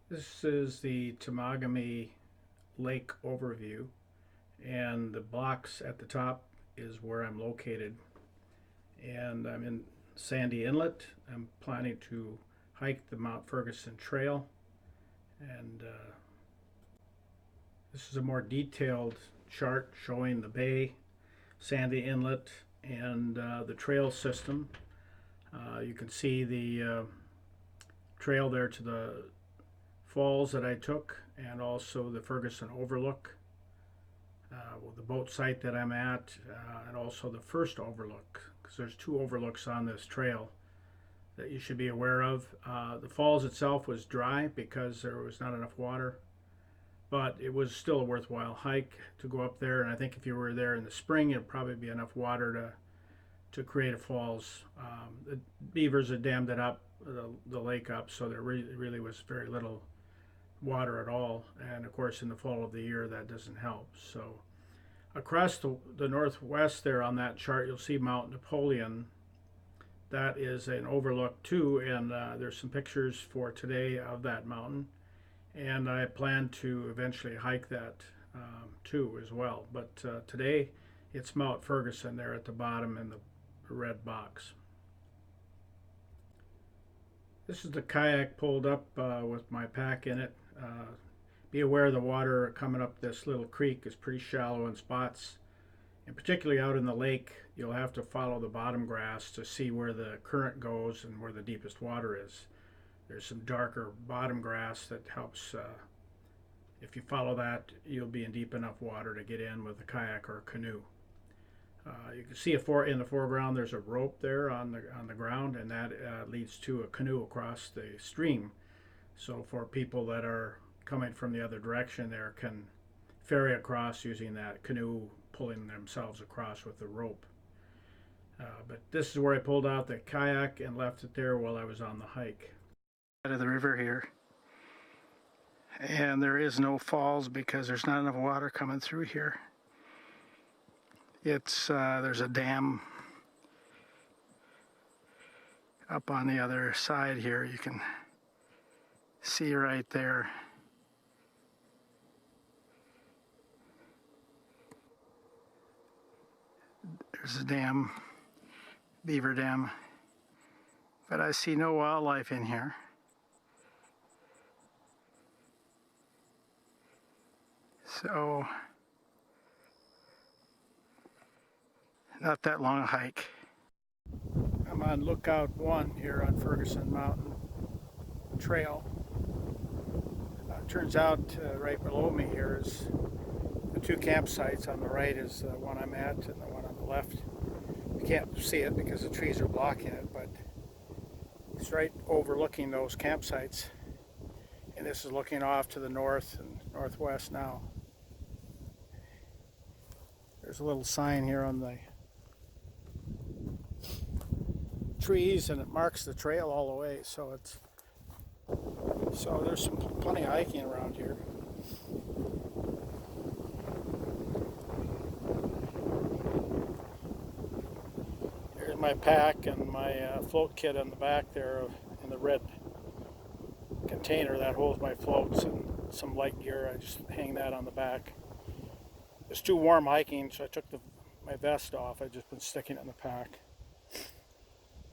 This is the Temagami Lake overview, and the box at the top is where I'm located. And I'm in Sandy Inlet. I'm planning to hike the Mount Ferguson Trail, and this is a more detailed chart showing the bay, Sandy Inlet, and the trail system. You can see the trail there to the falls that I took, and also the Ferguson Overlook, the boat site that I'm at, and also the first overlook, because there's two overlooks on this trail that you should be aware of. The falls itself was dry because there was not enough water, but it was still a worthwhile hike to go up there. And I think if you were there in the spring, it'd probably be enough water to create a falls. The beavers had dammed it up, the lake up, so there really was very little water at all. And of course, in the fall of the year, that doesn't help. So across the northwest there on that chart, you'll see Mount Napoleon. That is an overlook too, and there's some pictures for today of that mountain. And I plan to eventually hike that too as well. But today it's Mount Ferguson there at the bottom in the red box. This is the kayak pulled up with my pack in it. Be aware the water coming up this little creek is pretty shallow in spots, and particularly out in the lake, you'll have to follow the bottom grass to see where the current goes and where the deepest water is. There's some darker bottom grass that helps. If you follow that, you'll be in deep enough water to get in with a kayak or a canoe. You can see in the foreground there's a rope there on the ground, and that leads to a canoe across the stream. So for people that are coming from the other direction, there can ferry across using that canoe, pulling themselves across with the rope. But this is where I pulled out the kayak and left it there while I was on the hike. Out of the river here, and there is no falls because there's not enough water coming through here. There's a dam up on the other side here. You can see right there. There's a dam, beaver dam, but I see no wildlife in here. So, not that long a hike. I'm on lookout 1 here on Ferguson Mountain Trail. Turns out right below me here is the two campsites. On the right is the one I'm at, and the one on the left. You can't see it because the trees are blocking it, but it's right overlooking those campsites. And this is looking off to the north and northwest now. There's a little sign here on the trees, and it marks the trail all the way. So there's plenty of hiking around here. Here's my pack and my float kit on the back there in the red container that holds my floats and some light gear. I just hang that on the back. It's too warm hiking, so I took my vest off. I've just been sticking it in the pack.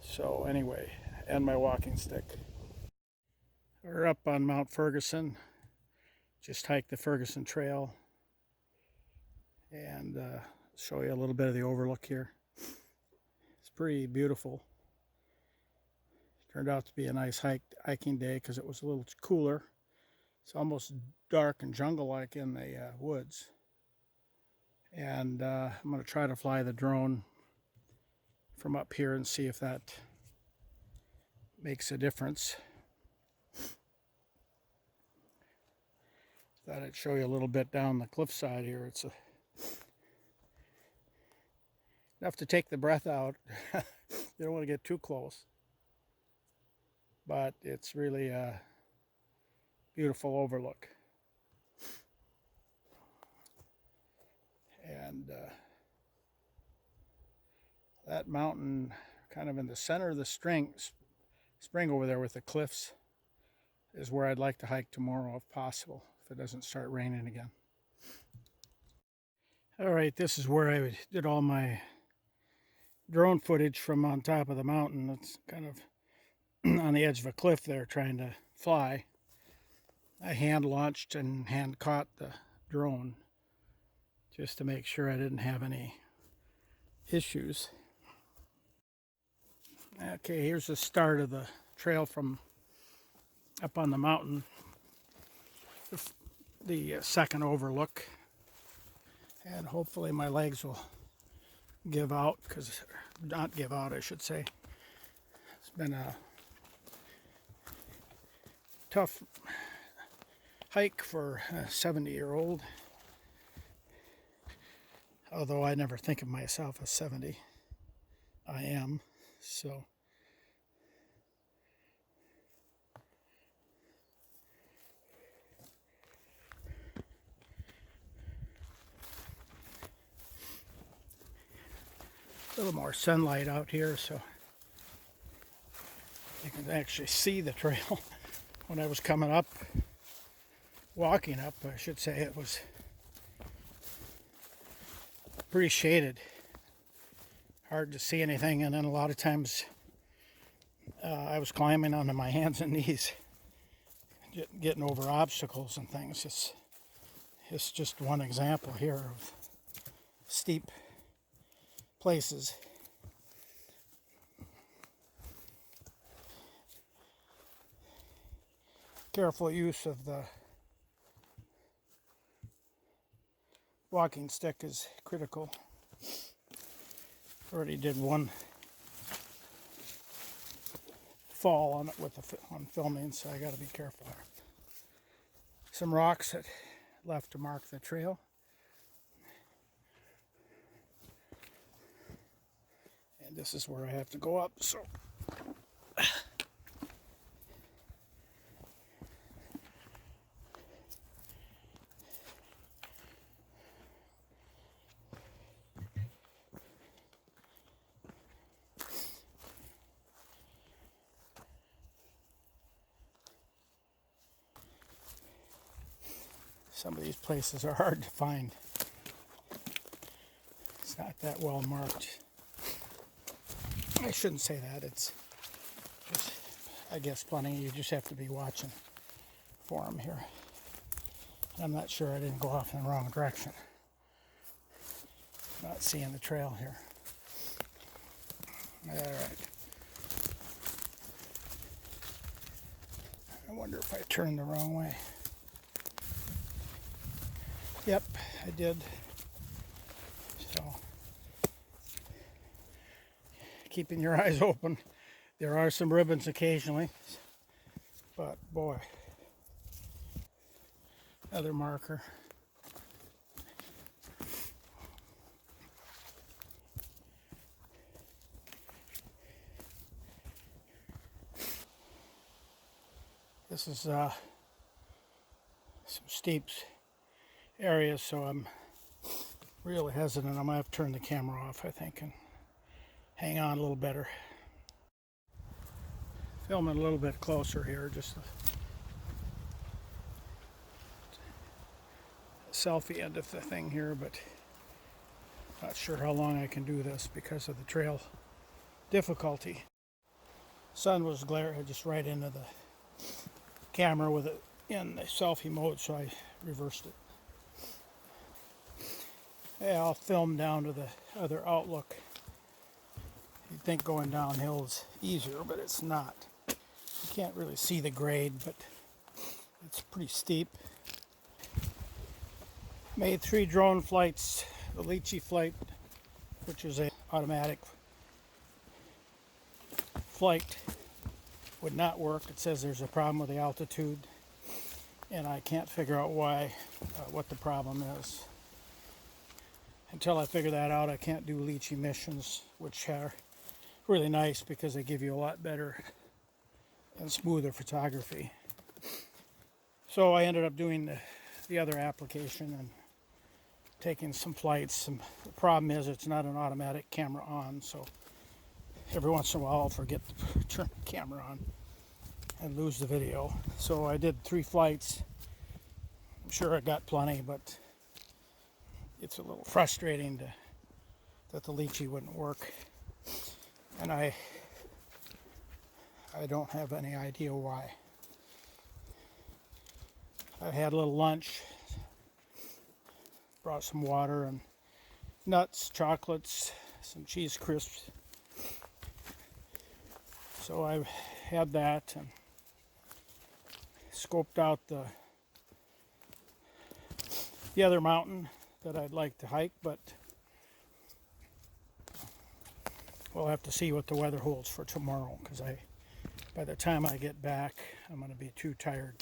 So anyway, and my walking stick. We're up on Mount Ferguson. Just hiked the Ferguson Trail, and show you a little bit of the overlook here. It's pretty beautiful. Turned out to be a nice hiking day because it was a little cooler. It's almost dark and jungle-like in the woods. And I'm going to try to fly the drone from up here and see if that makes a difference. Thought I'd show you a little bit down the cliffside here. It's enough to take the breath out. You don't want to get too close. But it's really a beautiful overlook. And that mountain kind of in the center of the spring over there with the cliffs is where I'd like to hike tomorrow if possible, if it doesn't start raining again. All right, this is where I did all my drone footage from on top of the mountain. It's kind of on the edge of a cliff there trying to fly. I hand launched and hand caught the drone just to make sure I didn't have any issues. Okay, here's the start of the trail from up on the mountain, the second overlook, and hopefully my legs will give out, not give out I should say. It's been a tough hike for a 70-year-old, although I never think of myself as 70. I am, so. A little more sunlight out here, so you can actually see the trail. When I was coming up, walking up, I should say, it was pretty shaded. Hard to see anything, and then a lot of times I was climbing onto my hands and knees, getting over obstacles and things. It's just one example here of steep places. Careful use of the walking stick is critical. Already did one fall on it on filming, so I got to be careful. Some rocks that left to mark the trail. And this is where I have to go up, so some of these places are hard to find. It's not that well marked. I shouldn't say that. It's just, I guess, plenty. You just have to be watching for them here. I'm not sure I didn't go off in the wrong direction. Not seeing the trail here. All right. I wonder if I turned the wrong way. Yep, I did. So, keeping your eyes open. There are some ribbons occasionally, but boy, another marker. This is some steep areas, so I'm really hesitant. I'm gonna have to turn the camera off, I think, and hang on a little better. Filming a little bit closer here, just a selfie end of the thing here, but not sure how long I can do this because of the trail difficulty. Sun was glaring just right into the camera with it in the selfie mode, so I reversed it. Yeah, I'll film down to the other outlook. You'd think going downhill is easier, but it's not. You can't really see the grade, but it's pretty steep. Made 3 drone flights. The Lychee flight, which is an automatic flight, would not work. It says there's a problem with the altitude, and I can't figure out why, what the problem is. Until I figure that out, I can't do Lychee missions, which are really nice because they give you a lot better and smoother photography. So I ended up doing the other application and taking some flights. And the problem is it's not an automatic camera on, so every once in a while I'll forget to turn the camera on. and lose the video. So I did 3 flights. I'm sure I got plenty, but it's a little frustrating that the leechy wouldn't work. And I don't have any idea why. I had a little lunch, brought some water and nuts, chocolates, some cheese crisps. So I had that and scoped out the other mountain that I'd like to hike, but we'll have to see what the weather holds for tomorrow, because by the time I get back, I'm going to be too tired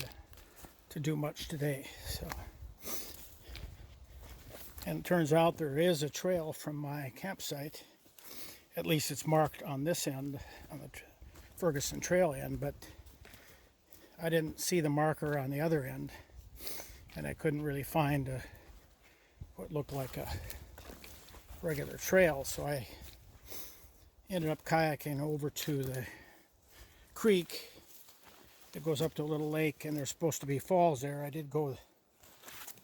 to do much today. So, and it turns out there is a trail from my campsite. At least it's marked on this end, on the Ferguson trail end, but I didn't see the marker on the other end, and I couldn't really find what looked like a regular trail, so I ended up kayaking over to the creek that goes up to a little lake, and there's supposed to be falls there. I did go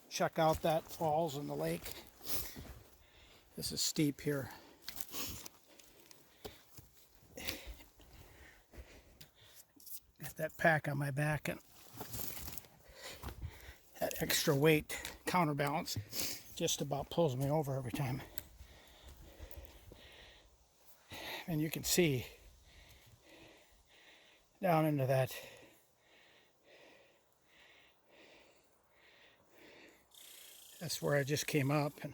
check out that falls in the lake. This is steep here. Got that pack on my back and that extra weight counterbalance just about pulls me over every time. And you can see down into that that's where I just came up, and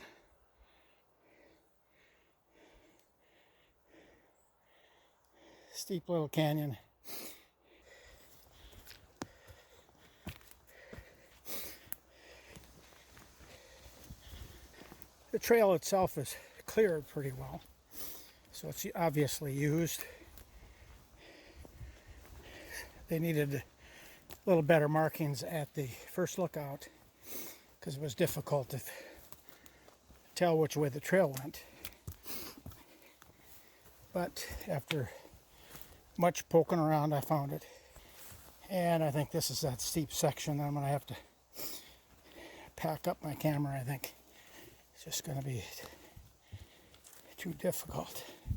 steep little canyon. The trail itself is cleared pretty well, so it's obviously used. They needed a little better markings at the first lookout, because it was difficult to tell which way the trail went. But after much poking around, I found it. And I think this is that steep section. I'm going to have to pack up my camera, I think. It's just going to be too difficult.